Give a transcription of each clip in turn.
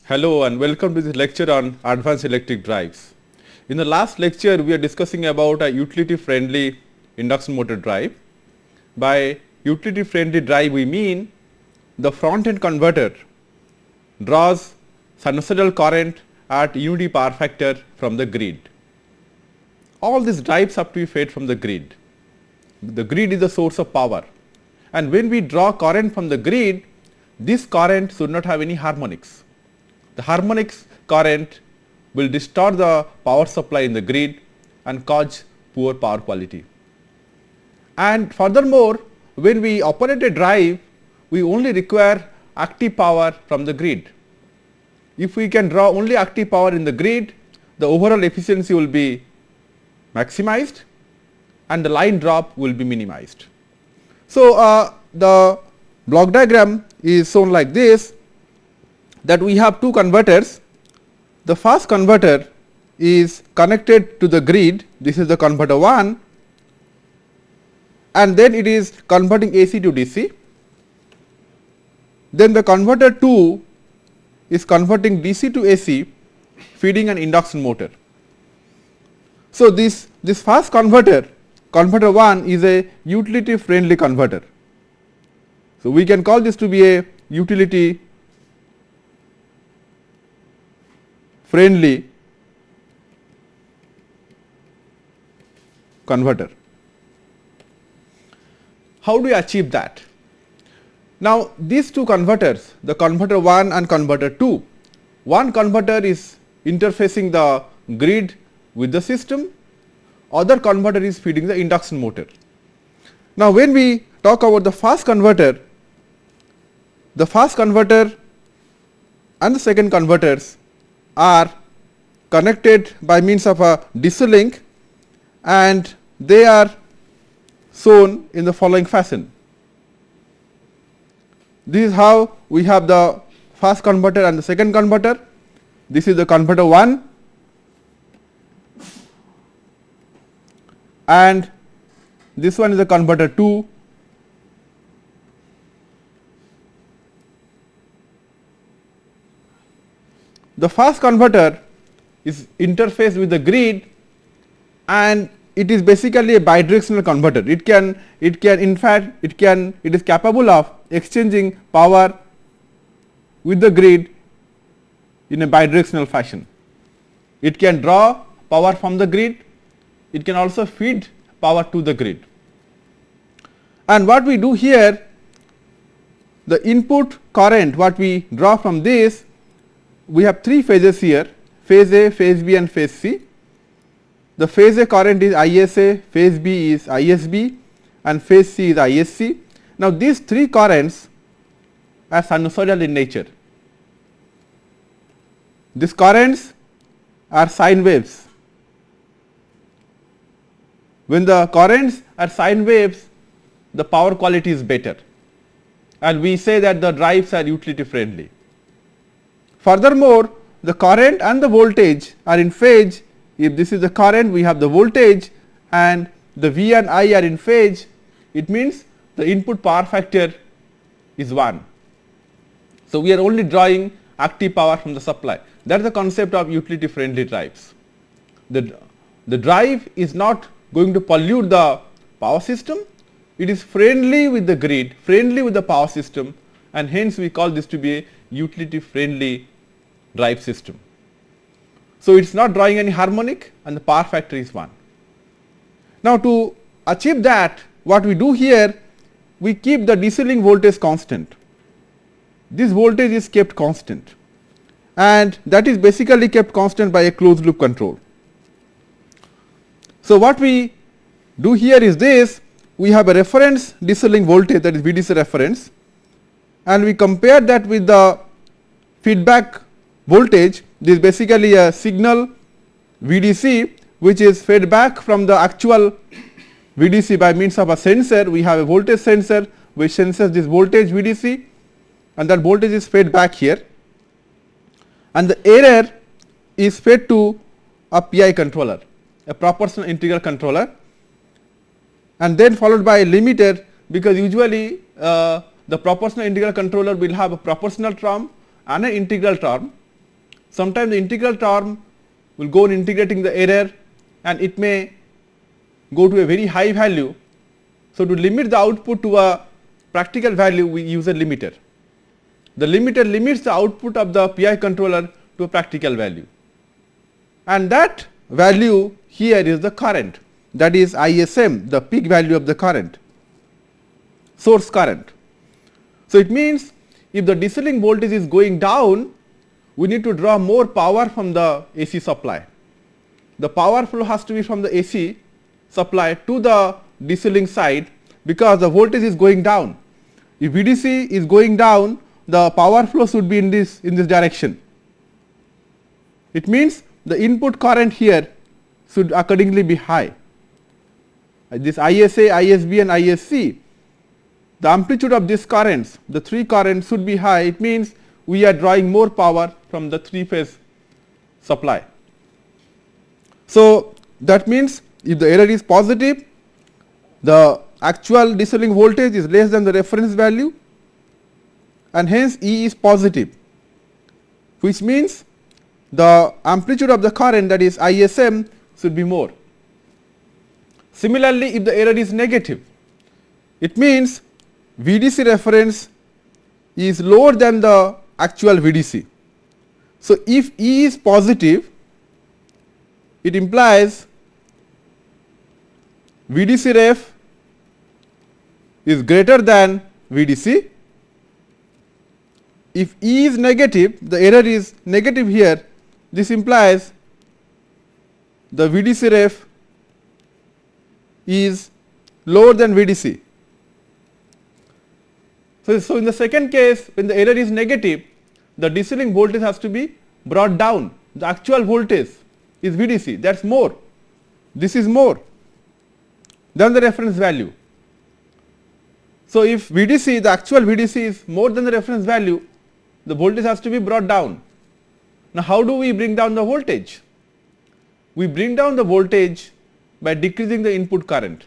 Hello and welcome to this lecture on advanced electric drives. In the last lecture, we are discussing about a utility friendly induction motor drive. By utility friendly drive, we mean the front end converter draws sinusoidal current at unity power factor from the grid. All these drives have to be fed from the grid. The grid is the source of power, and when we draw current from the grid, this current should not have any harmonics. The harmonics current will distort the power supply in the grid and cause poor power quality. And furthermore, when we operate a drive, we only require active power from the grid. If we can draw only active power in the grid, the overall efficiency will be maximized and the line drop will be minimized. So, the block diagram is shown like this, that we have two converters. The first converter is connected to the grid, this is the converter 1, and then it is converting AC to DC. Then the converter 2 is converting DC to AC, feeding an induction motor. So, this first converter 1 is a utility friendly converter. So, we can call this to be a utility friendly converter. How do we achieve that? Now, these two converters, the converter 1 and converter 2, one converter is interfacing the grid with the system, other converter is feeding the induction motor. Now, when we talk about the first converter and the second converters are connected by means of a DC link, and they are shown in the following fashion. This is how we have the first converter and the second converter. This is the converter 1 and this one is the converter 2. The first converter is interfaced with the grid and it is basically a bidirectional converter. It is capable of exchanging power with the grid in a bidirectional fashion. It can draw power from the grid, it can also feed power to the grid. And what we do here, the input current what we draw from this, we have three phases here, phase A, phase B and phase C. The phase A current is ISA, phase B is ISB and phase C is ISC. Now, these three currents are sinusoidal in nature. These currents are sine waves. When the currents are sine waves, the power quality is better, and we say that the drives are utility friendly. Furthermore, the current and the voltage are in phase. If this is the current, we have the voltage, and the V and I are in phase, it means the input power factor is 1. So, we are only drawing active power from the supply. That is the concept of utility friendly drives. The drive is not going to pollute the power system, it is friendly with the grid, friendly with the power system, and hence we call this to be a utility friendly drive system. So, it is not drawing any harmonic and the power factor is 1. Now, to achieve that, what we do here, we keep the DC link voltage constant. This voltage is kept constant, and that is basically kept constant by a closed loop control. So, what we do here is this, we have a reference DC link voltage, that is VDC reference, and we compare that with the feedback voltage. This is basically a signal VDC which is fed back from the actual VDC by means of a sensor. We have a voltage sensor which senses this voltage VDC, and that voltage is fed back here, and the error is fed to a PI controller, a proportional integral controller, and then followed by a limiter, because usually the proportional integral controller will have a proportional term and an integral term. sometimes the integral term will go on integrating the error and it may go to a very high value. So, to limit the output to a practical value, we use a limiter. The limiter limits the output of the PI controller to a practical value, and that value here is the current, that is ISM, the peak value of the current, source current. So, it means if the DC link voltage is going down, we need to draw more power from the AC supply. The power flow has to be from the AC supply to the DC link side, because the voltage is going down. If VDC is going down, the power flow should be in this direction. It means the input current here should accordingly be high. This ISA, ISB and ISC, the amplitude of these currents, the three currents should be high. It means we are drawing more power from the three phase supply. So, that means if the error is positive, the actual DC link voltage is less than the reference value, and hence E is positive, which means the amplitude of the current, that is ISM, should be more. Similarly, if the error is negative, it means VDC reference is lower than the actual VDC. So, if E is positive, it implies VDC ref is greater than VDC. If E is negative, the error is negative here, this implies the VDC ref is lower than VDC. So, in the second case, when the error is negative, the DC link voltage has to be brought down. The actual voltage is VDC, that is more, this is more than the reference value. So, if VDC, the actual VDC is more than the reference value, the voltage has to be brought down. Now, how do we bring down the voltage? We bring down the voltage by decreasing the input current.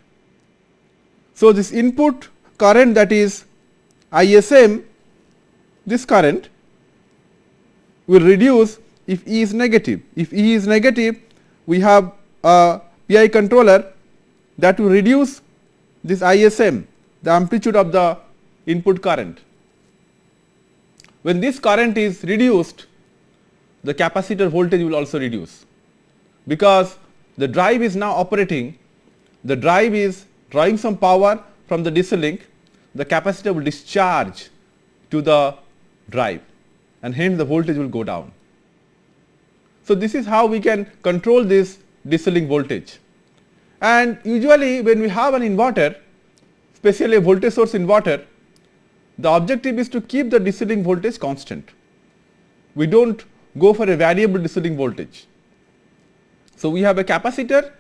So, this input current, that is ISM, this current will reduce if E is negative. If E is negative, we have a PI controller that will reduce this ISM, the amplitude of the input current. When this current is reduced, the capacitor voltage will also reduce, because the drive is now operating, the drive is drawing some power from the DC link, the capacitor will discharge to the drive, and hence the voltage will go down. So, this is how we can control this DC link voltage. And usually when we have an inverter, especially a voltage source inverter, the objective is to keep the DC link voltage constant. We do not go for a variable DC link voltage. So, we have a capacitor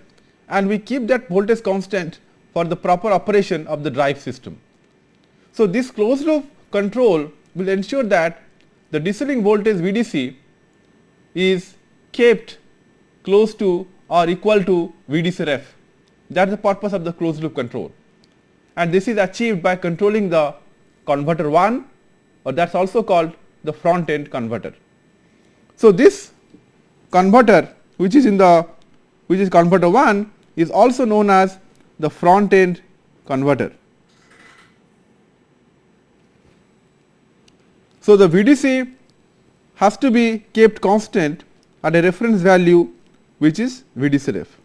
and we keep that voltage constant for the proper operation of the drive system. So, this closed loop control will ensure that the DC link voltage VDC is kept close to or equal to VDC ref. That is the purpose of the closed loop control, and this is achieved by controlling the converter 1, or that is also called the front end converter. So, this converter which is converter 1 is also known as the front end converter. So, the VDC has to be kept constant at a reference value which is VDC ref.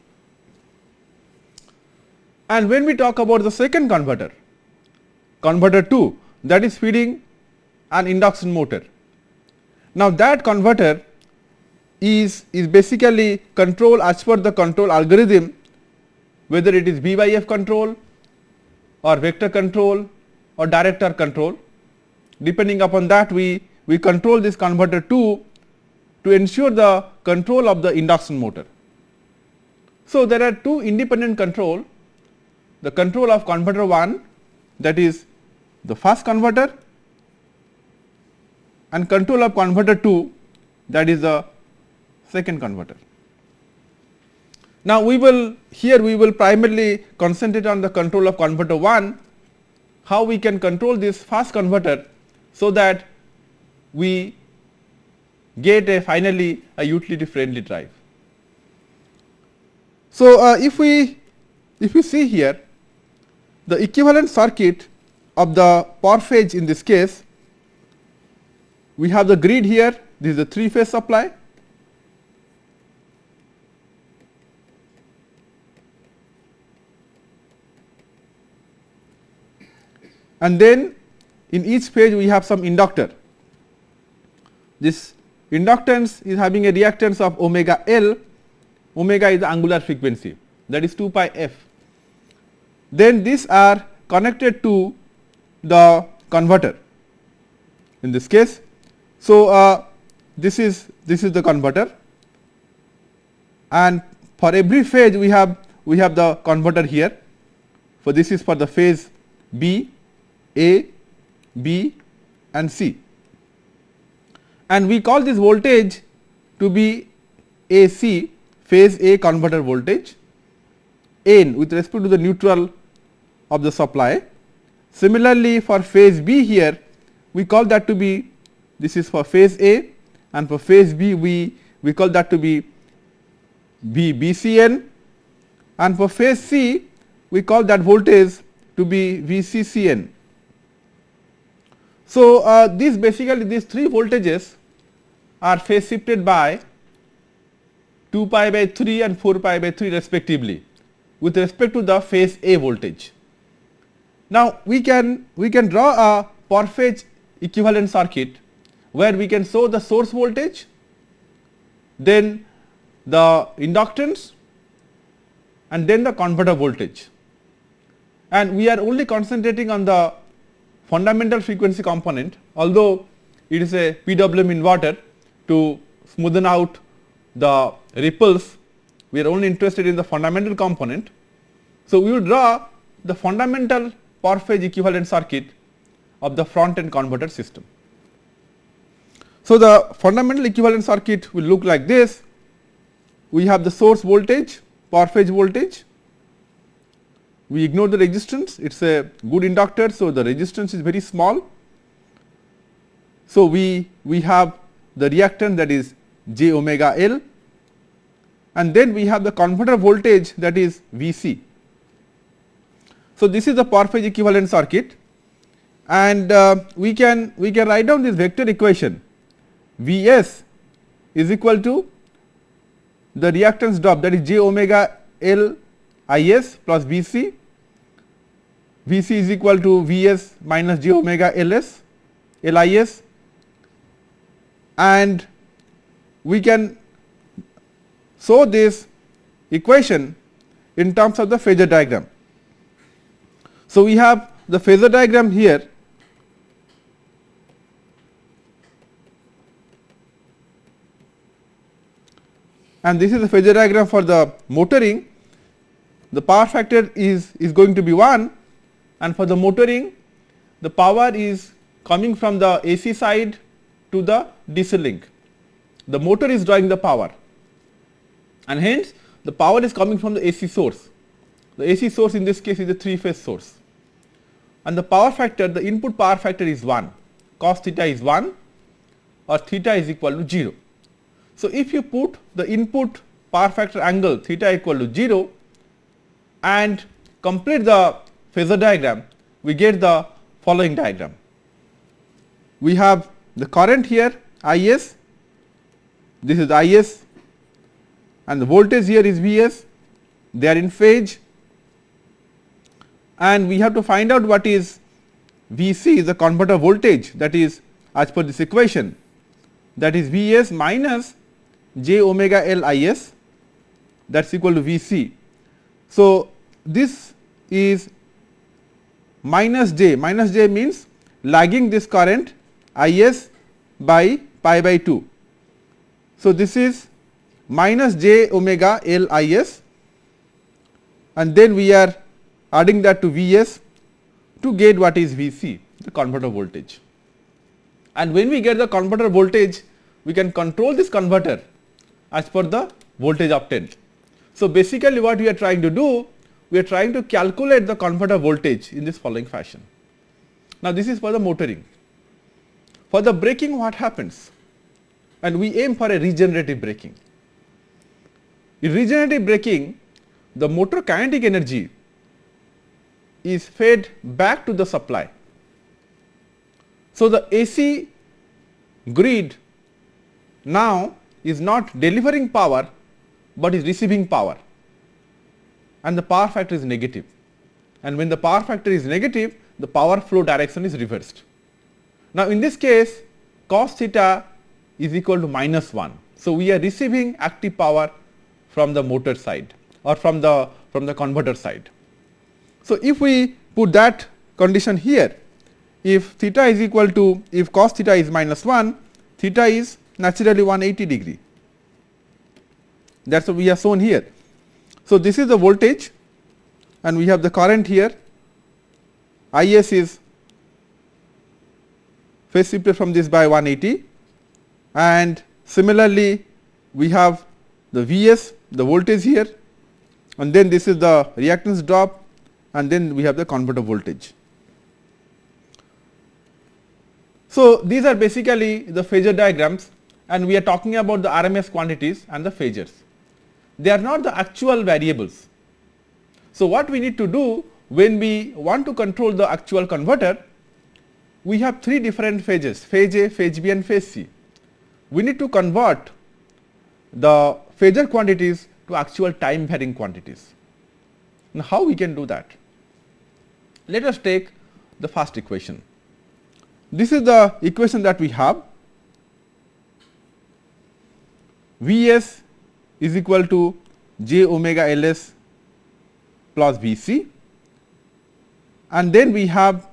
And when we talk about the second converter, converter 2, that is feeding an induction motor. Now, that converter is basically control as per the control algorithm, whether it is V by F control or vector control or director control. Depending upon that, we control this converter 2 to ensure the control of the induction motor. So, there are two independent control, the control of converter 1, that is the first converter, and control of converter 2, that is the second converter. Now, we will primarily concentrate on the control of converter 1, how we can control this fast converter so that we get finally a utility friendly drive. So, if we see here the equivalent circuit of the power phase in this case, we have the grid here, this is the 3-phase supply, and then in each phase we have some inductor. This inductance is having a reactance of omega L, omega is the angular frequency, that is 2 pi f. Then these are connected to the converter in this case. So, this is the converter, and for every phase we have the converter here. For this is for the phase B, A, B and C, and we call this voltage to be AC, phase A converter voltage, N with respect to the neutral of the supply. Similarly, for phase B here we call that to be, this is for phase A, and for phase B we call that to be BCN, and for phase C we call that voltage to be VCCN. So, these basically these 3 voltages are phase shifted by 2 pi by 3 and 4 pi by 3 respectively with respect to the phase A voltage. Now, we can draw a per phase equivalent circuit where we can show the source voltage, then the inductance and then the converter voltage, and we are only concentrating on the fundamental frequency component, although it is a PWM inverter. To smoothen out the ripples, we are only interested in the fundamental component. So, we will draw the fundamental per phase equivalent circuit of the front end converter system. So, the fundamental equivalent circuit will look like this. We have the source voltage, per phase voltage, we ignore the resistance, it is a good inductor. So, the resistance is very small. So, we have the reactance, that is j omega L, and then we have the converter voltage, that is Vc. So, this is the per phase equivalent circuit, and we can write down this vector equation. Vs is equal to the reactance drop, that is j omega L Is plus Vc. Vc is equal to Vs minus j omega Ls Lis, and we can show this equation in terms of the phasor diagram. So, we have the phasor diagram here, and this is the phasor diagram for the motoring. The power factor is going to be 1, and for the motoring the power is coming from the AC side to the DC link. The motor is drawing the power, and hence the power is coming from the AC source. The AC source in this case is a 3-phase source, and the power factor, the input power factor is 1, cos theta is 1 or theta is equal to 0. So, if you put the input power factor angle theta equal to 0 and complete the phasor diagram, we get the following diagram. We have the current here Is, this is Is, and the voltage here is Vs, they are in phase, and we have to find out what is Vc, is the converter voltage, that is as per this equation, that is Vs minus j omega L Is, that is equal to Vc. So, this is minus j means lagging this current Is by pi by 2. So, this is minus j omega L Is, and then we are adding that to Vs to get what is Vc, the converter voltage. And when we get the converter voltage, we can control this converter as per the voltage obtained. So, basically what we are trying to do, we are trying to calculate the converter voltage in this following fashion. Now, this is for the motoring. For the braking, what happens? and we aim for a regenerative braking. In regenerative braking, the motor kinetic energy is fed back to the supply. So, the AC grid now is not delivering power, but is receiving power, and the power factor is negative, and when the power factor is negative, the power flow direction is reversed. Now, in this case cos theta is equal to -1. So, we are receiving active power from the motor side or from the converter side. So, if we put that condition here, if theta is equal to, if cos theta is -1, theta is naturally 180 degree. That is what we have shown here. So, this is the voltage and we have the current here. Is is phase shifted from this by 180, and similarly we have the Vs, the voltage here, and then this is the reactance drop, and then we have the converter voltage. So, these are basically the phasor diagrams, and we are talking about the RMS quantities and the phasors. They are not the actual variables. So, what we need to do when we want to control the actual converter, we have three different phases: phase A, phase B and phase C. We need to convert the phasor quantities to actual time varying quantities. Now, how we can do that? Let us take the first equation. This is the equation that we have. Vs is equal to j omega Ls plus Vc, and then we have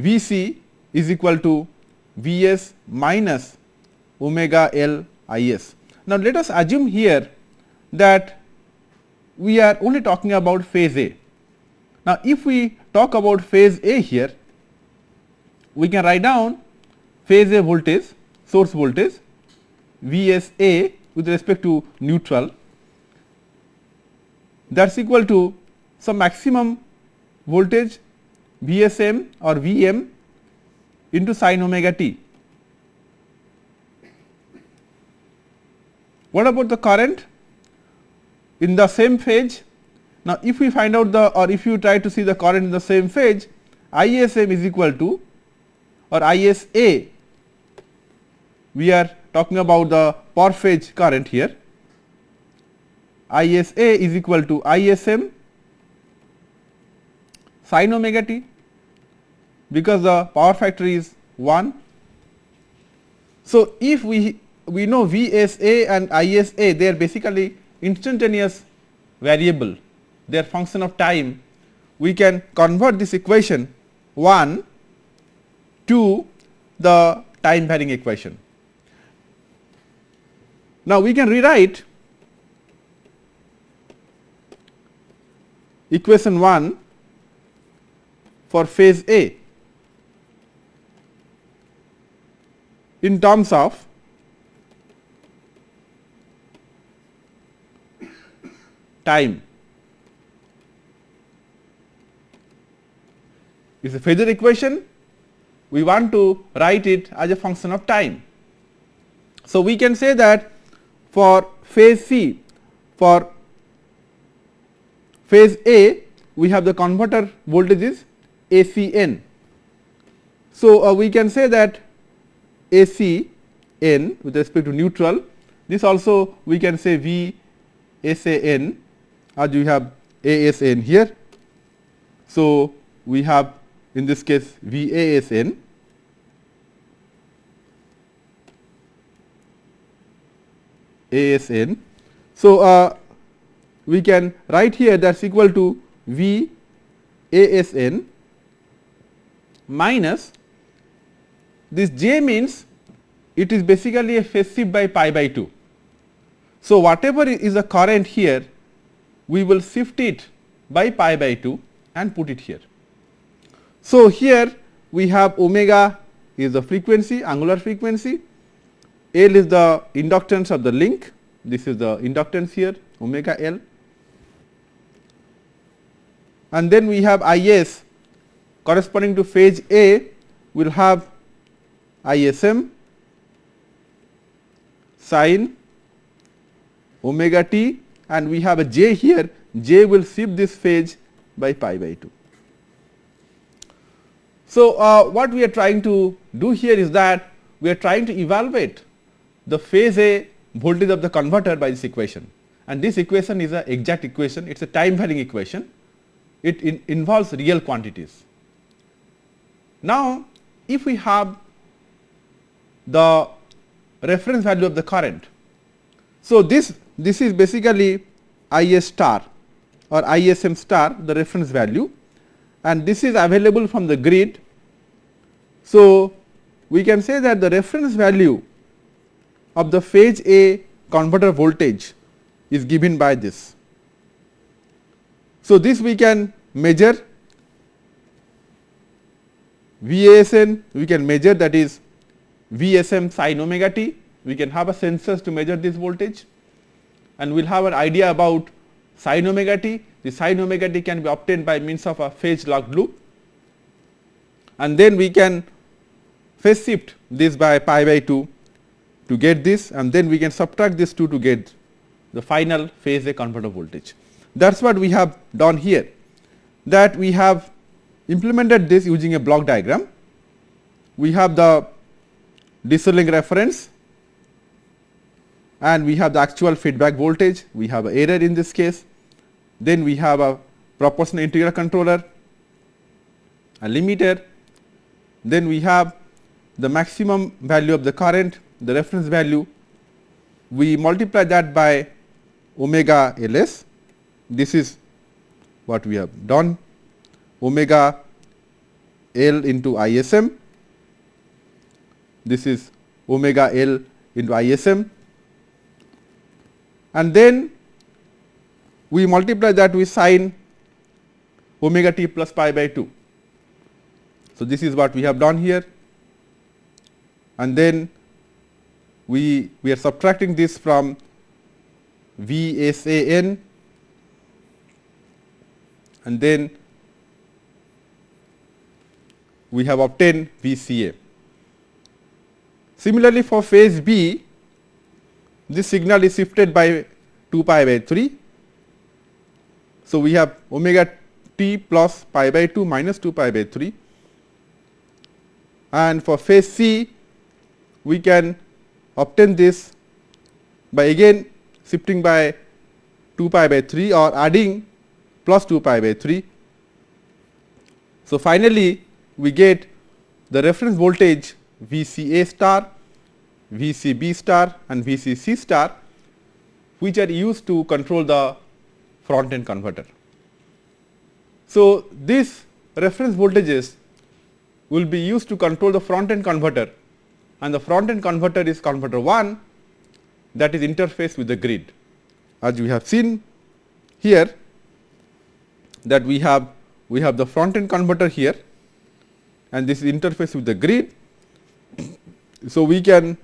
Vc is equal to Vs minus omega L Is. Now, let us assume here that we are only talking about phase A. Now, if we talk about phase A here, we can write down phase A voltage, source voltage Vsa with respect to neutral, that is equal to some maximum voltage Vsm or Vm into sin omega t. What about the current in the same phase? Now, if we find out the, or if you try to see the current in the same phase, Ism is equal to, or Isa, we are talking about the per phase current here, Isa is equal to Ism sin omega t, because the power factor is 1. So, if we know Vsa and Isa, they are basically instantaneous variable, they are function of time. We can convert this equation 1 to the time varying equation. Now, we can rewrite equation 1 for phase A in terms of time. It is a phasor equation, we want to write it as a function of time. So, we can say that for phase C, for phase A, we have the converter voltage is ACN. So, we can say that ACN with respect to neutral, this also we can say VSAN, as you have ASN here. So, we have in this case VASN, ASN. So, we can write here that is equal to VASN minus this J, means it is basically a phase shift by pi by 2. So, whatever is the current here, we will shift it by pi by 2 and put it here. So, here we have omega is the frequency, angular frequency, L is the inductance of the link, this is the inductance here, omega L, and then we have Is corresponding to phase A, we will have Ism sin omega t, and we have a j here, j will shift this phase by pi by 2. So, what we are trying to do here is that we are trying to evaluate the phase A voltage of the converter by this equation, and this equation is an exact equation, it is a time varying equation, it involves real quantities. Now, if we have the reference value of the current, so this is basically Is star or ISM star, the reference value, and this is available from the grid. So, we can say that the reference value of the phase A converter voltage is given by this. So, this we can measure VASN, we can measure, that is VSM sin omega t, we can have a sensors to measure this voltage, and we will have an idea about sin omega t. The sin omega t can be obtained by means of a phase locked loop, and then we can phase shift this by pi by 2 to get this, and then we can subtract this 2 to get the final phase A converter voltage. That is what we have done here, that we have implemented this using a block diagram. We have the DC reference and we have the actual feedback voltage, we have an error in this case, then we have a proportional integral controller, a limiter, then we have the maximum value of the current, the reference value, we multiply that by omega Ls, this is what we have done, omega L into ISM, this is omega L into ISM, and then we multiply that with sin omega t plus pi by 2. So, this is what we have done here, and then we are subtracting this from VSAN, and then we have obtained VCA. Similarly, for phase B, this signal is shifted by 2 pi by 3. So, we have omega t plus pi by 2 minus 2 pi by 3, and for phase C we can obtain this by again shifting by 2 pi by 3 or adding plus 2 pi by 3. So, finally, we get the reference voltage VCA star, VCB star and VCC star, which are used to control the front end converter. So, these reference voltages will be used to control the front end converter, and the front end converter is converter 1, that is interface with the grid. As we have seen here, that we have the front end converter here, and this is interface with the grid. So, we can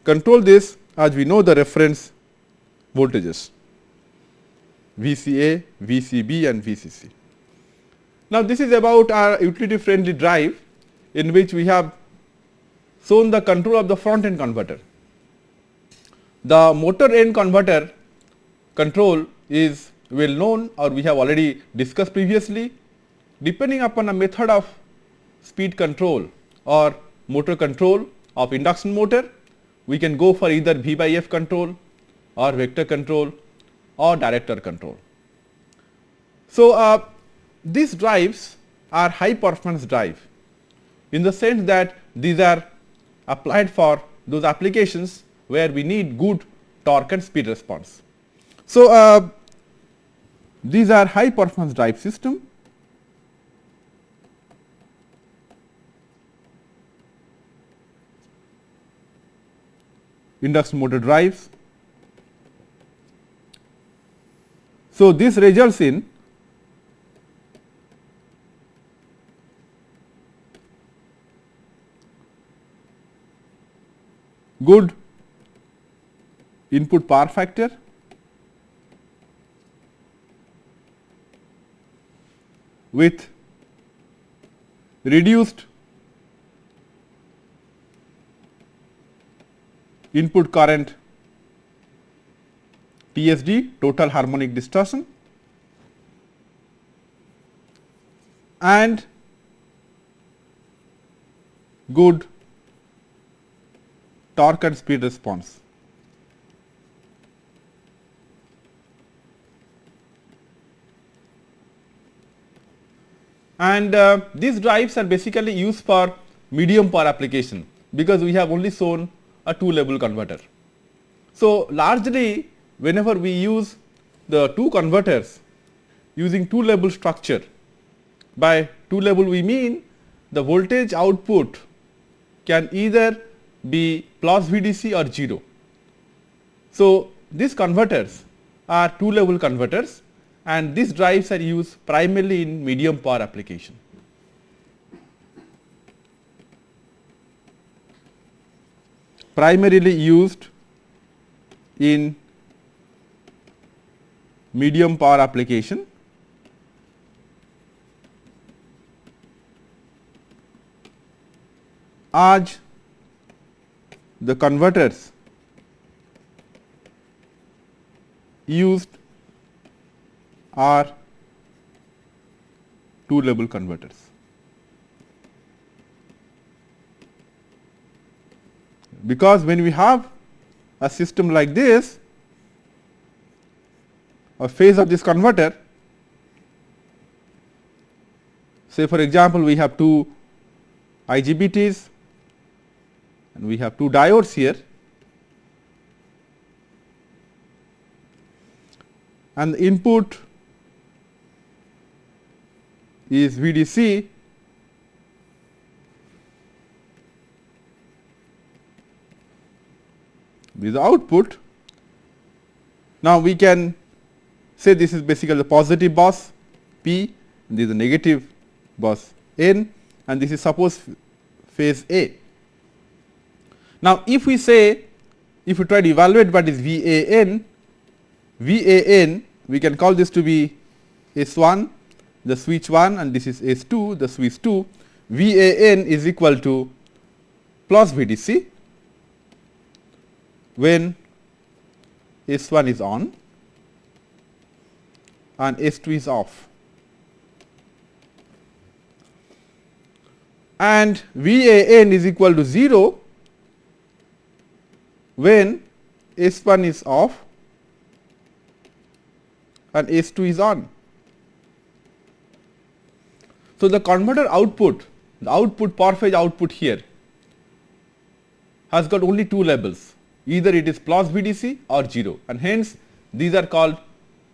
control this as we know the reference voltages VCA, VCB and VCC. Now, this is about our utility friendly drive, in which we have shown the control of the front end converter. The motor end converter control is well known, or we have already discussed previously. Depending upon a method of speed control or motor control of induction motor, we can go for either V by F control or vector control or director control. So, these drives are high performance drive, in the sense that these are applied for those applications where we need good torque and speed response. So, these are high performance drive system. Induction motor drives. So, this results in good input power factor, with reduced input current THD, total harmonic distortion, and good torque and speed response. And these drives are basically used for medium power application, because we have only shown a 2-level converter. So, largely whenever we use the 2 converters using 2-level structure, by 2-level we mean the voltage output can either be plus VDC or 0. So, these converters are 2-level converters, and these drives are used primarily in medium power application. Primarily used in medium power application, as the converters used are 2-level converters. Because when we have a system like this, a phase of this converter, say for example, we have 2 IGBTs and we have 2 diodes here, and the input is VDC, this is the output. Now, we can say this is basically the positive bus P, and this is the negative bus N, and this is suppose phase A. Now, if we say, if we try to evaluate what is VAN, we can call this to be S1, the switch 1, and this is S2, the switch 2. VAN is equal to plus VDC when S1 is on and S2 is off, and VAN is equal to 0 when S1 is off and S2 is on. So, the converter output, the output per phase output here has got only 2 levels, either it is plus VDC or 0, and hence these are called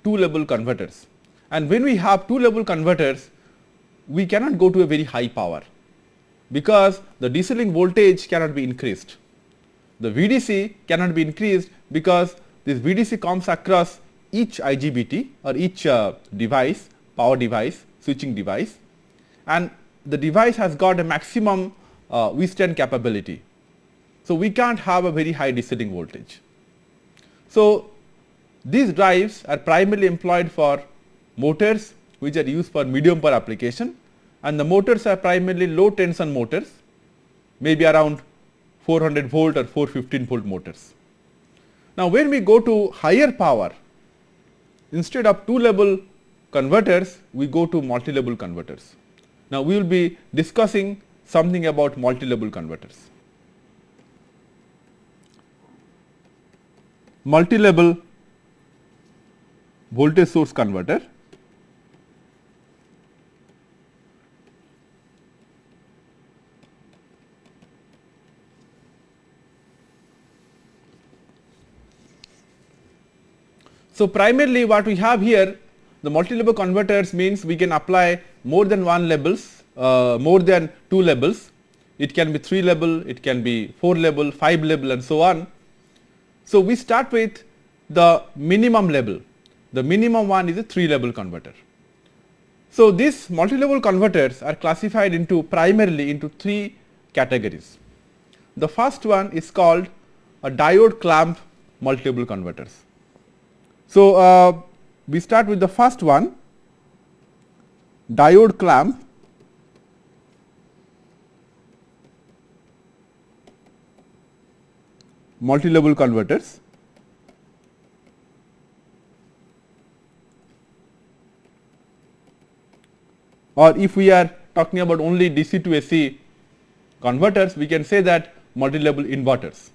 2-level converters. And when we have 2-level converters, we cannot go to a very high power, because the DC link voltage cannot be increased. The VDC cannot be increased because this VDC comes across each IGBT or each device, power device, switching device, and the device has got a maximum withstand capability. So, we can't have a very high DC link voltage. So, these drives are primarily employed for motors which are used for medium power application, and the motors are primarily low tension motors, maybe around 400 volt or 415 volt motors. Now, when we go to higher power, instead of 2-level converters, we go to multi-level converters. Now, we will be discussing something about multi-level converters. Multi-level voltage source converter. So, primarily what we have here, the multi-level converters means we can apply more than 1 levels, more than 2 levels. It can be 3 level, it can be 4 level, 5 level, and so on. So, we start with the minimum level. The minimum one is a 3-level converter. So, these multi-level converters are classified into primarily into 3 categories. The first one is called a diode clamp multi-level converters. So, we start with the first one, diode clamp multi-level converters. or if we are talking about only DC to AC converters, we can say that multi-level inverters.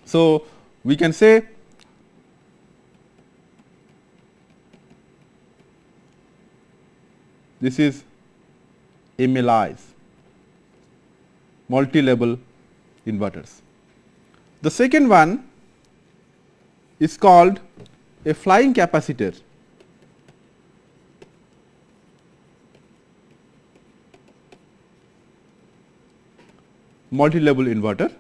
So, we can say this is MLIs, multi-level inverters. The second one is called a flying capacitor. Multi-level inverter.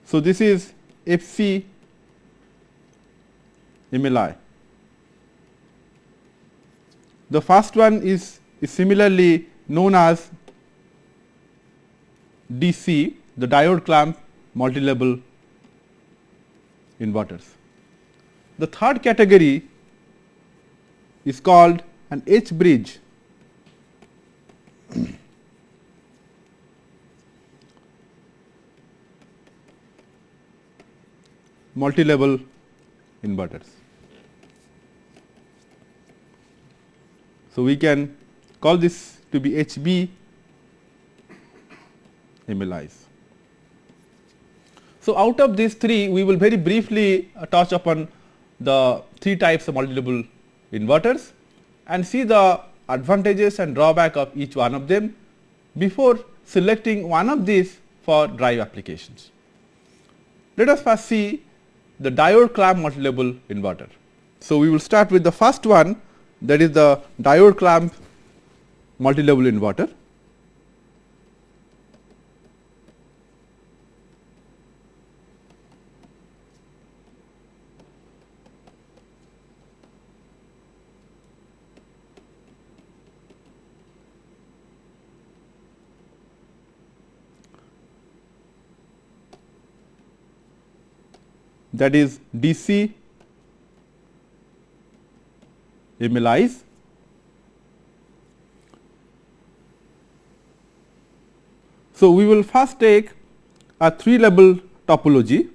So, this is FC MLI. The first one is similarly known as DC, the diode clamp multi-level inverters. The third category is called an H bridge multi-level inverters. So, we can call this to be HB MLIs. So, out of these three, we will very briefly touch upon the three types of multi-level inverters and see the advantages and drawback of each one of them before selecting one of these for drive applications. Let us first see the diode clamp multi-level inverter. So, we will start with the first one, that is the diode clamp multi-level inverter. That is DC MLIs. So, we will first take a 3-level topology.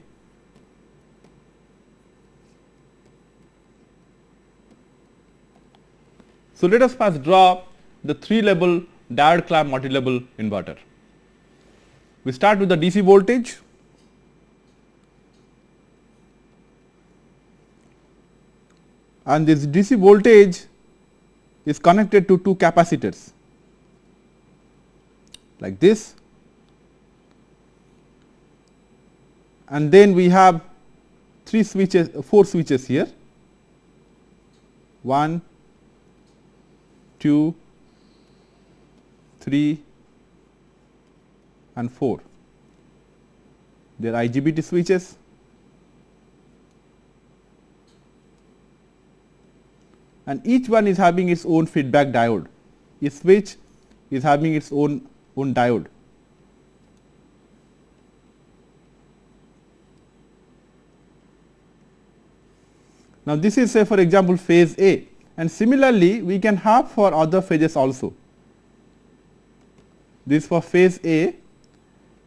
So, let us first draw the 3-level diode clamp multi-level inverter. We start with the DC voltage. And this DC voltage is connected to two capacitors like this, and then we have 4 switches here, 1, 2, 3 and 4. They are IGBT switches. And each one is having its own feedback diode. Each switch is having its own diode. Now, this is say for example phase A, and similarly we can have for other phases also. This for phase A,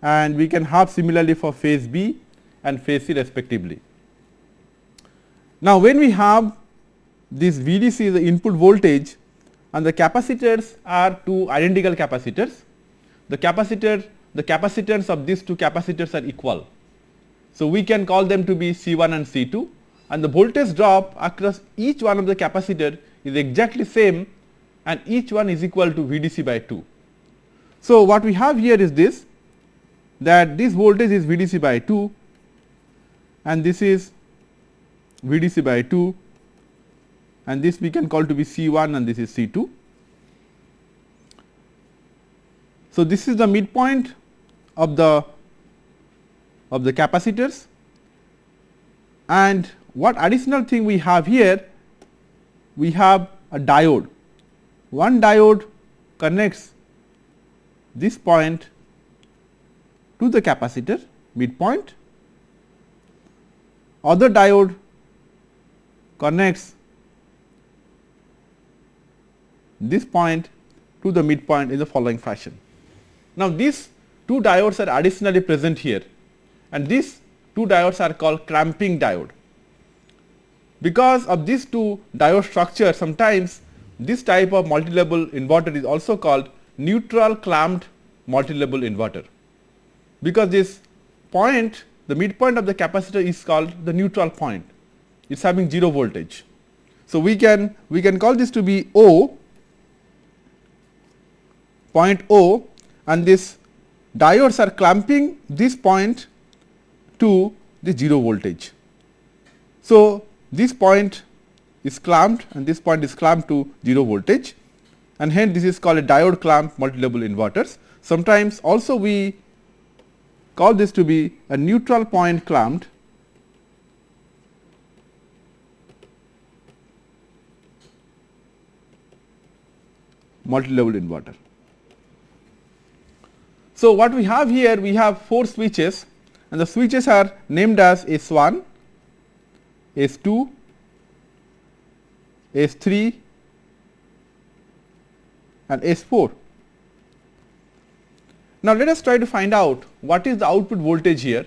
and we can have similarly for phase B and phase C respectively. Now, when we have this VDC is the input voltage and the capacitors are two identical capacitors. The capacitance of these two capacitors are equal. So, we can call them to be C1 and C2, and the voltage drop across each one of the capacitor is exactly same, and each one is equal to VDC by 2. So, what we have here is this, that this voltage is VDC by 2 and this is VDC by 2, and this we can call to be C1 and this is C2. So, this is the midpoint of the capacitors, and what additional thing we have here, we have a diode. One diode connects this point to the capacitor midpoint, other diode connects this point to the midpoint in the following fashion. Now, these two diodes are additionally present here, and these two diodes are called clamping diode. Because of these two diode structures, sometimes this type of multi-level inverter is also called neutral clamped multi-level inverter, because this point, the midpoint of the capacitor, is called the neutral point. It is having 0 voltage. So we can call this to be O, point O, and this diodes are clamping this point to the 0 voltage. So this point is clamped and this point is clamped to 0 voltage, and hence this is called a diode clamped multi-level inverters. Sometimes also we call this to be a neutral point clamped multi-level inverter. So what we have here, we have 4 switches, and the switches are named as S1, S2, S3 and S4. Now let us try to find out what is the output voltage here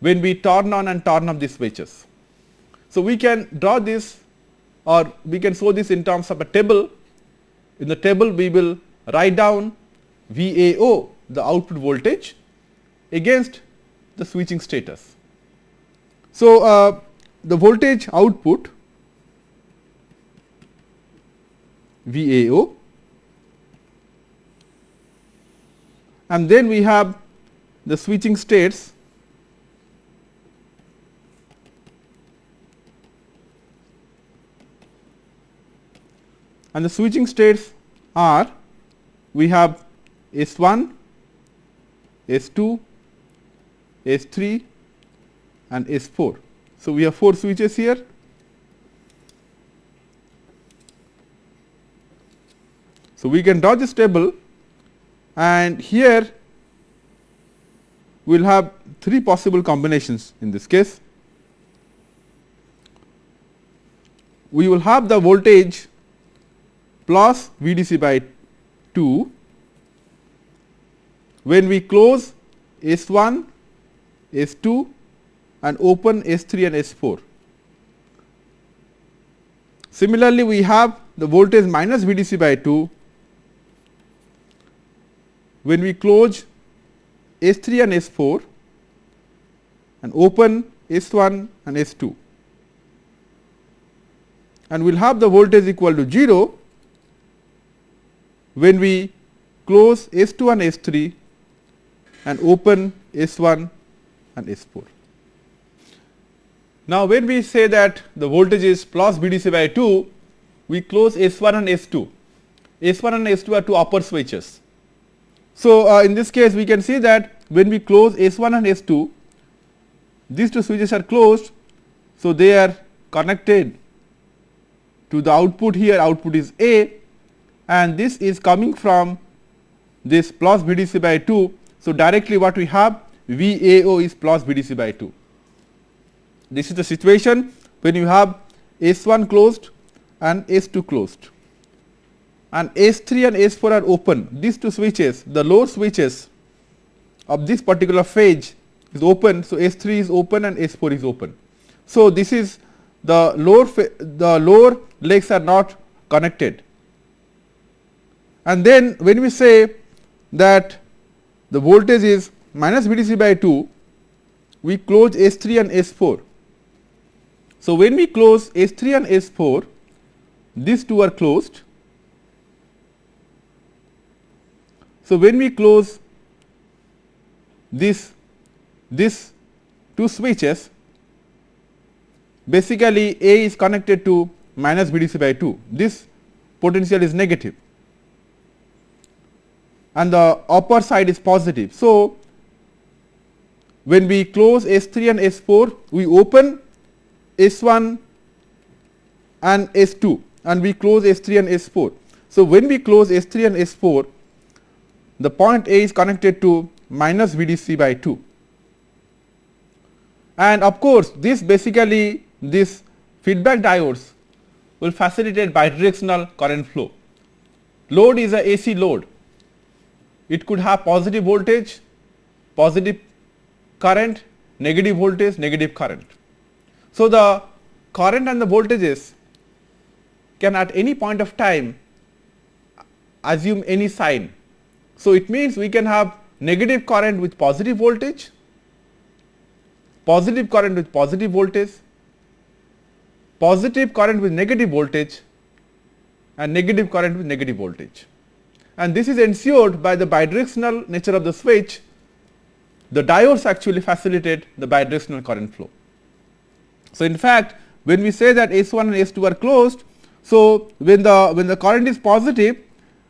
when we turn on and turn off these switches. So we can draw this, or we can show this in terms of a table. In the table we will write down VAO, the output voltage, against the switching status. So the voltage output VAO, and then we have the switching states and the switching states are, we have S1, S2, S3 and S4. So we have 4 switches here. So we can draw this table, and here we will have 3 possible combinations in this case. We will have the voltage plus VDC by 2 when we close S1, S2 and open S3 and S4. Similarly, we have the voltage minus VDC by 2 when we close S3 and S4 and open S1 and S2, and we will have the voltage equal to 0 when we close S2 and S3 and open S1 and S4. Now when we say that the voltage is plus VDC by 2, we close S1 and S2. S1 and S2 are 2 upper switches. So in this case we can see that when we close S1 and S2, these 2 switches are closed, so they are connected to the output here. Output is A, and this is coming from this plus VDC by 2. So directly what we have, VAO is plus VDC by 2. This is the situation when you have S1 closed and S2 closed, and S3 and S4 are open. These 2 switches, the lower switches of this particular phase is open. So S3 is open and S4 is open. So this is the lower legs are not connected. And then when we say that the voltage is minus VDC by 2, we close S3 and S4. So when we close S3 and S4, these 2 are closed. So when we close these 2 switches, basically A is connected to minus VDC by 2. This potential is negative and the upper side is positive. So when we close S3 and S4, we open S1 and S2 and we close S3 and S4. So when we close S3 and S4, the point A is connected to minus VDC by 2, and of course this basically this feedback diodes will facilitate bidirectional current flow. Load is a AC load. It could have positive voltage, positive current, negative voltage, negative current. So the current and the voltages can at any point of time assume any sign. So, it means we can have negative current with positive voltage, positive current with positive voltage, positive current with negative voltage, and negative current with negative voltage. And this is ensured by the bidirectional nature of the switch. The diodes actually facilitate the bidirectional current flow. So, in fact, when we say that S1 and S2 are closed, so when the current is positive,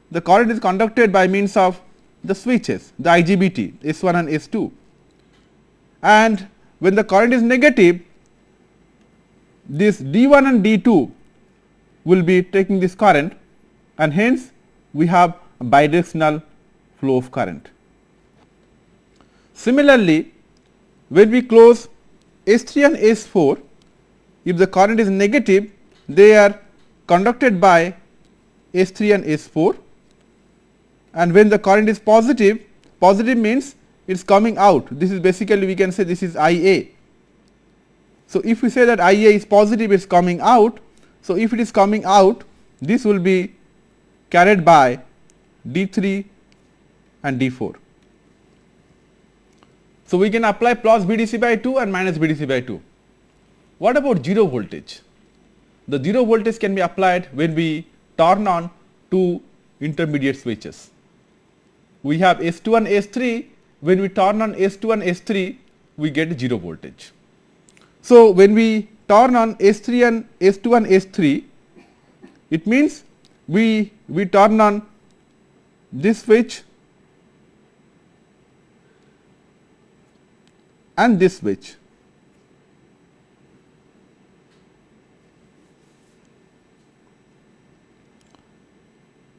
the current is conducted by means of the switches, the IGBT S1 and S2, and when the current is negative, this D1 and D2 will be taking this current, and hence we have a bidirectional flow of current. Similarly, when we close S3 and S4, if the current is negative, they are conducted by S3 and S4, and when the current is positive, positive means it is coming out. This is basically, we can say this is IA. So, if we say that IA is positive, it is coming out. So, if it is coming out, this will be carried by D3 and D4. So, we can apply plus BDC by 2 and minus BDC by 2. What about 0 voltage? The 0 voltage can be applied when we turn on two intermediate switches. We have S2 and S3. When we turn on S2 and S3, we get 0 voltage. So, when we turn on S3 and S2 and S3, it means we turn on this switch and this switch.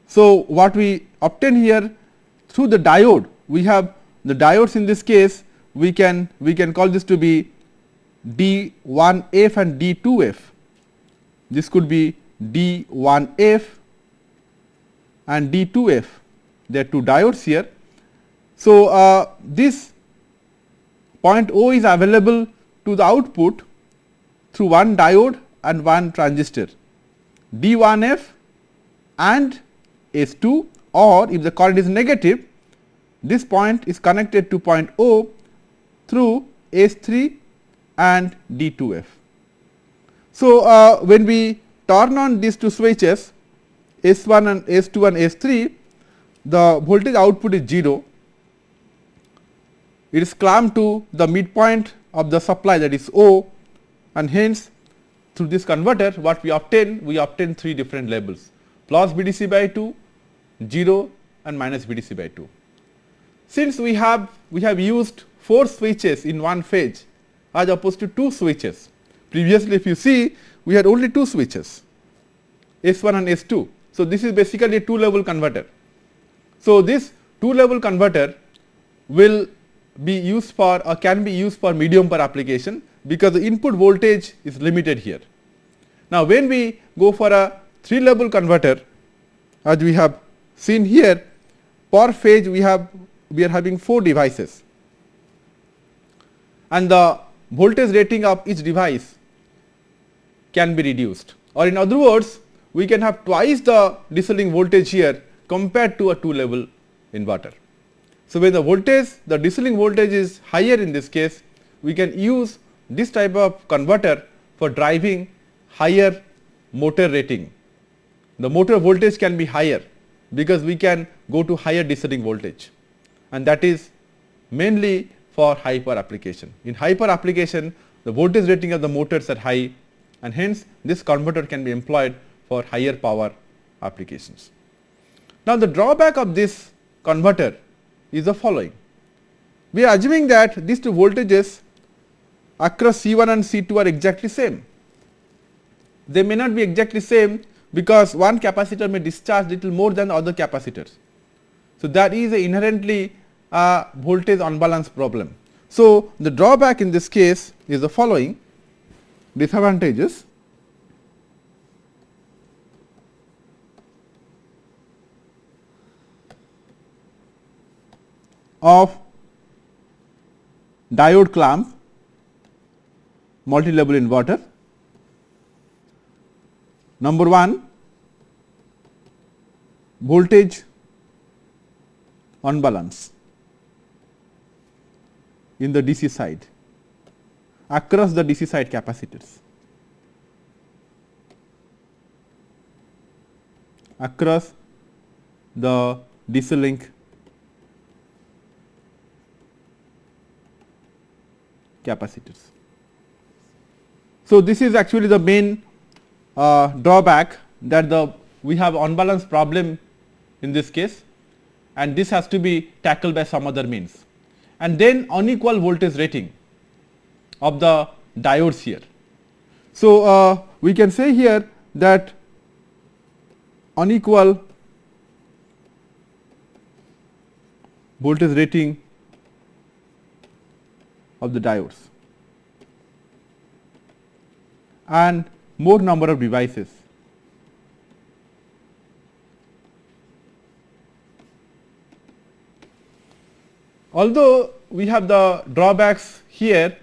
So, what we obtain here through the diode, we have the diodes in this case, we can call this to be D1F and D2F. This could be D1F and D2F. There are two diodes here. So, this point O is available to the output through one diode and one transistor, D1F and S2, or if the current is negative, this point is connected to point O through S3 and D2F. So, when we turn on these two switches S1 and S2 and S3, the voltage output is 0. It is clamped to the midpoint of the supply, that is O, and hence through this converter what we obtain three different levels: plus BDC by 2, 0 and minus BDC by 2. Since we have used 4 switches in one phase as opposed to 2 switches. Previously, if you see, we had only 2 switches, S1 and S2. So, this is basically a 2-level converter. So, this 2-level converter will be used for, or can be used for medium power application, because the input voltage is limited here. Now, when we go for a 3-level converter, as we have seen here, per phase we are having 4 devices, and the voltage rating of each device can be reduced, or in other words, we can have twice the DC link voltage here compared to a 2-level inverter. So, when the voltage, the DC link voltage is higher in this case, we can use this type of converter for driving higher motor rating. The motor voltage can be higher because we can go to higher DC link voltage, and that is mainly for high power application. In high power application, the voltage rating of the motors are high, and hence this converter can be employed for higher power applications. Now, the drawback of this converter is the following. We are assuming that these two voltages across C1 and C2 are exactly same. They may not be exactly same because one capacitor may discharge little more than the other capacitors. So, that is a inherently voltage unbalance problem. So, the drawback in this case is the following disadvantages. Of diode clamp multi-level inverter. Number 1, voltage unbalance in the DC side across the DC side capacitors, across the DC link capacitors. So, this is actually the main drawback, that we have unbalanced problem in this case, and this has to be tackled by some other means. And then unequal voltage rating of the diodes here. So, we can say here that unequal voltage rating of the diodes and more number of devices. Although we have the drawbacks here,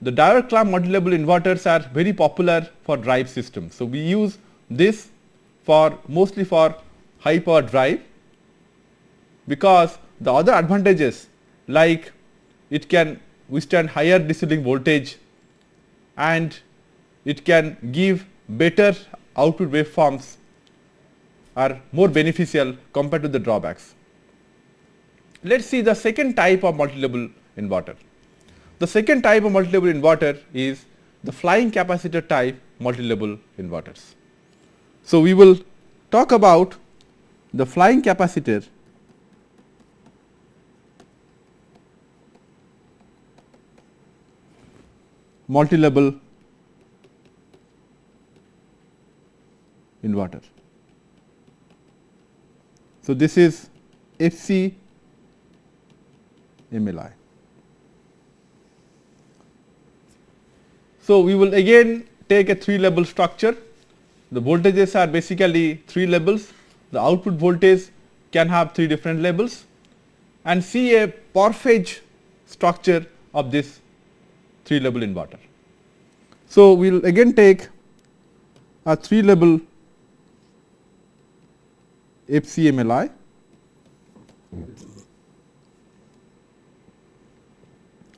the diode clamp multi-level inverters are very popular for drive systems. So, we use this for mostly for high power drive, because the other advantages like it can withstand higher DC link voltage and it can give better output waveforms are more beneficial compared to the drawbacks. Let us see the second type of multi-level inverter. The second type of multi-level inverter is the flying capacitor type multi-level inverters. So, we will talk about the flying capacitor multi-level inverter. So, this is FC MLI. So, we will again take a 3-level structure. The voltages are basically 3 levels. The output voltage can have 3 different levels, and see a power phase structure of this 3-level inverter. So, we will again take a 3-level FCMLI.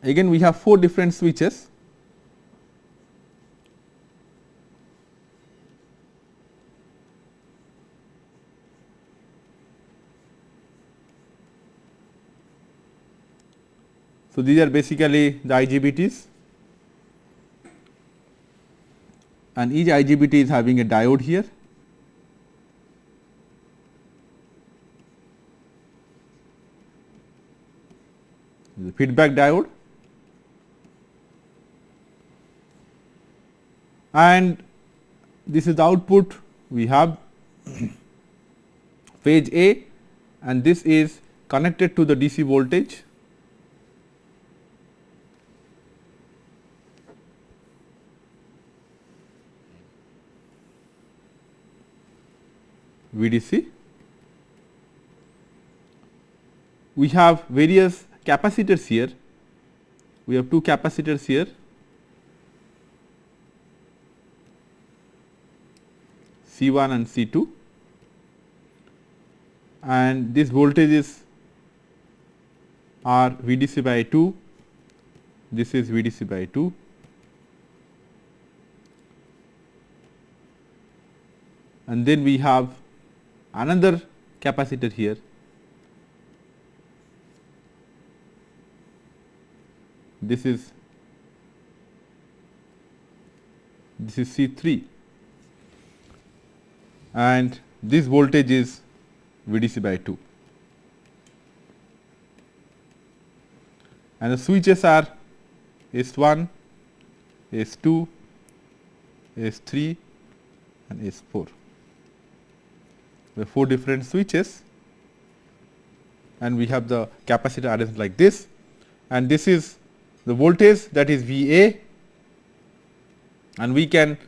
Again we have 4 different switches. So, these are basically the IGBTs, and each IGBT is having a diode here. The feedback diode, and this is the output. We have phase A, and this is connected to the DC voltage. VDC. We have various capacitors here. We have 2 capacitors here, C1 and C2, and these voltages are VDC by 2, this is VDC by 2, and then we have another capacitor here, this is C3, and this voltage is VDC by 2, and the switches are S1, S2, S3 and S4. The 4 different switches, and we have the capacitor arranged like this, and this is the voltage, that is VA, and we can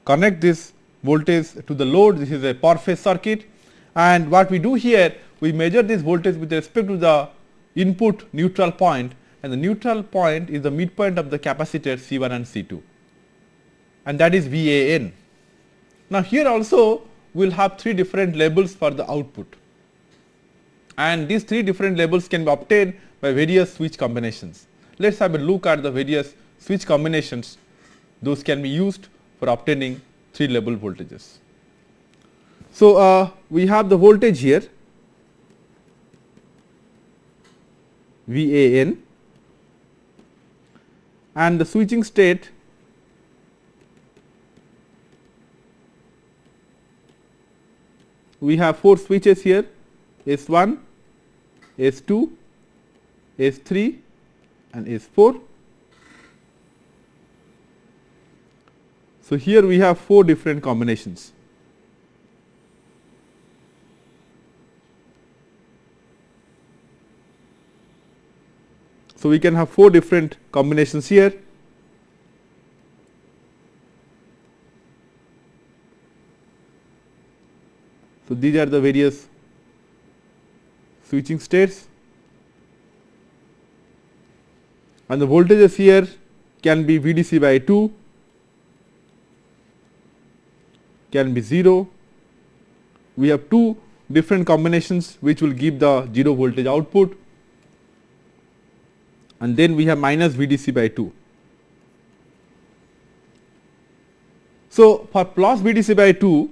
connect this voltage to the load. This is a power phase circuit, and what we do here, we measure this voltage with respect to the input neutral point, and the neutral point is the midpoint of the capacitor C1 and C2, and that is VAN. Now here also we will have 3 different labels for the output, and these 3 different labels can be obtained by various switch combinations. Let us have a look at the various switch combinations those can be used for obtaining 3 label voltages. So we have the voltage here VAN, and the switching state we have 4 switches here, S1, S2, S3 and S4. So here we have 4 different combinations. So we can have 4 different combinations here. So these are the various switching states, and the voltages here can be VDC by 2, can be 0. We have 2 different combinations which will give the 0 voltage output, and then we have minus VDC by 2. So for plus VDC by 2,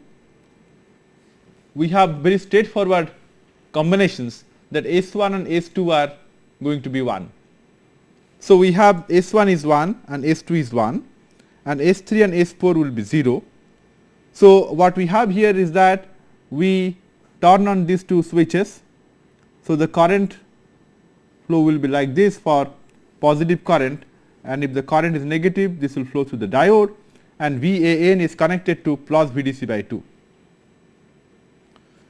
we have very straightforward combinations that S1 and S2 are going to be 1. So we have S1 is 1 and S2 is 1, and S3 and S4 will be 0. So what we have here is that we turn on these 2 switches. So the current flow will be like this for positive current, and if the current is negative, this will flow through the diode, and VAN is connected to plus VDC by 2.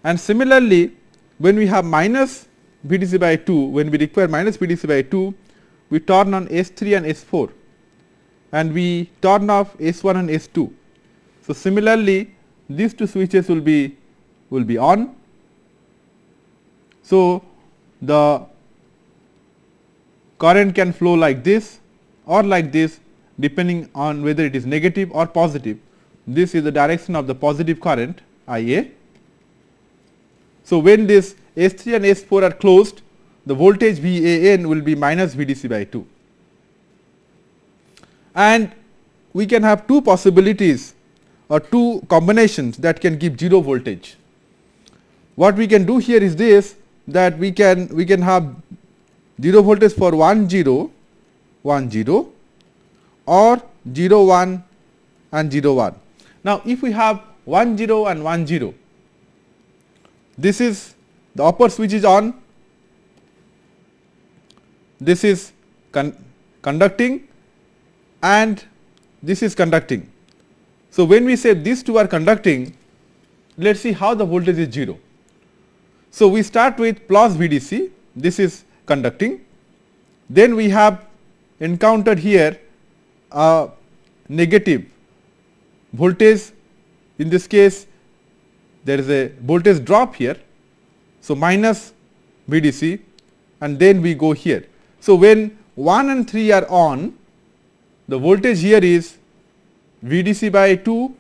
And similarly, when we have minus VDC by 2, when we require minus VDC by 2, we turn on S3 and S4, and we turn off S1 and S2. So similarly, these 2 switches will be on. So the current can flow like this or like this, depending on whether it is negative or positive. This is the direction of the positive current IA. So when this S3 and S4 are closed, the voltage VAN will be minus VDC by 2. And we can have 2 possibilities or 2 combinations that can give 0 voltage. What we can do here is this, that we can have 0 voltage for 1 0 1 0 or 0 1 and 0 1. Now if we have 1 0 and 1 0, this is the upper switch is on, this is conducting, and this is conducting. So when we say these 2 are conducting, let us see how the voltage is 0. So we start with plus VDC, this is conducting, then we have encountered here a negative voltage. In this case there is a voltage drop here, so minus VDC, and then we go here. So when 1 and 3 are on, the voltage here is VDC by 2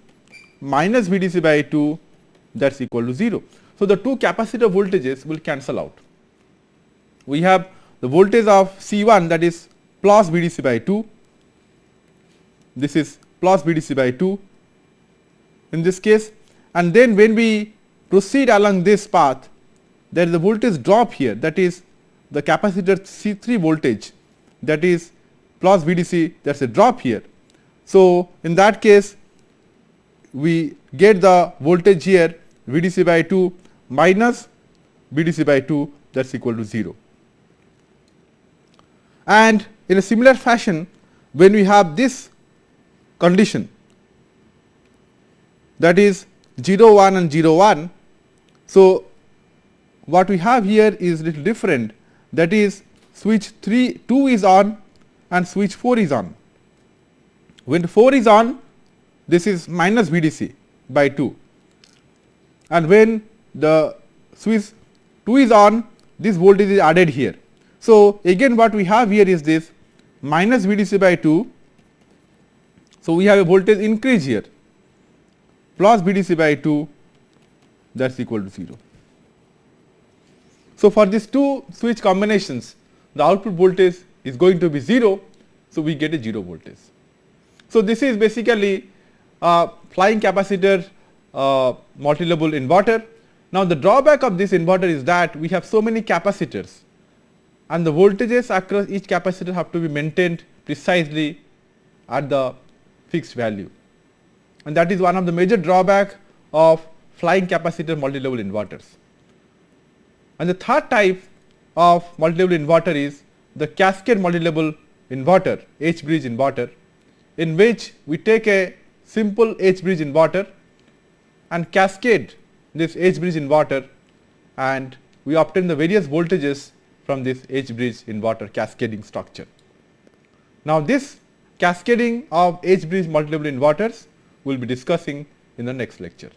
minus VDC by 2, that is equal to 0. So the 2 capacitor voltages will cancel out. We have the voltage of C1, that is plus VDC by 2, this is plus VDC by 2 in this case, and then when we proceed along this path, there is a voltage drop here, that is the capacitor C3 voltage, that is plus VDC, that is a drop here. So in that case we get the voltage here VDC by 2 minus VDC by 2, that is equal to 0. And in a similar fashion, when we have this condition, that is 0 1 and 0 1, so what we have here is little different, that is switch 2 is on and switch 4 is on. When 4 is on, this is minus VDC by 2, and when the switch 2 is on, this voltage is added here. So again what we have here is this minus VDC by 2, so we have a voltage increase here. plus VDC by 2, that is equal to 0. So, for these two switch combinations, the output voltage is going to be 0. So, we get a 0 voltage. So, this is basically a flying capacitor multi-level inverter. Now, the drawback of this inverter is that we have so many capacitors, and the voltages across each capacitor have to be maintained precisely at the fixed value, and that is one of the major drawback of flying capacitor multi-level inverters. And the third type of multi-level inverter is the cascade multi-level inverter, H-bridge inverter, in which we take a simple H-bridge inverter and cascade this H-bridge inverter, and we obtain the various voltages from this H-bridge inverter cascading structure. Now, this cascading of H-bridge multi-level inverters we will be discussing in the next lecture.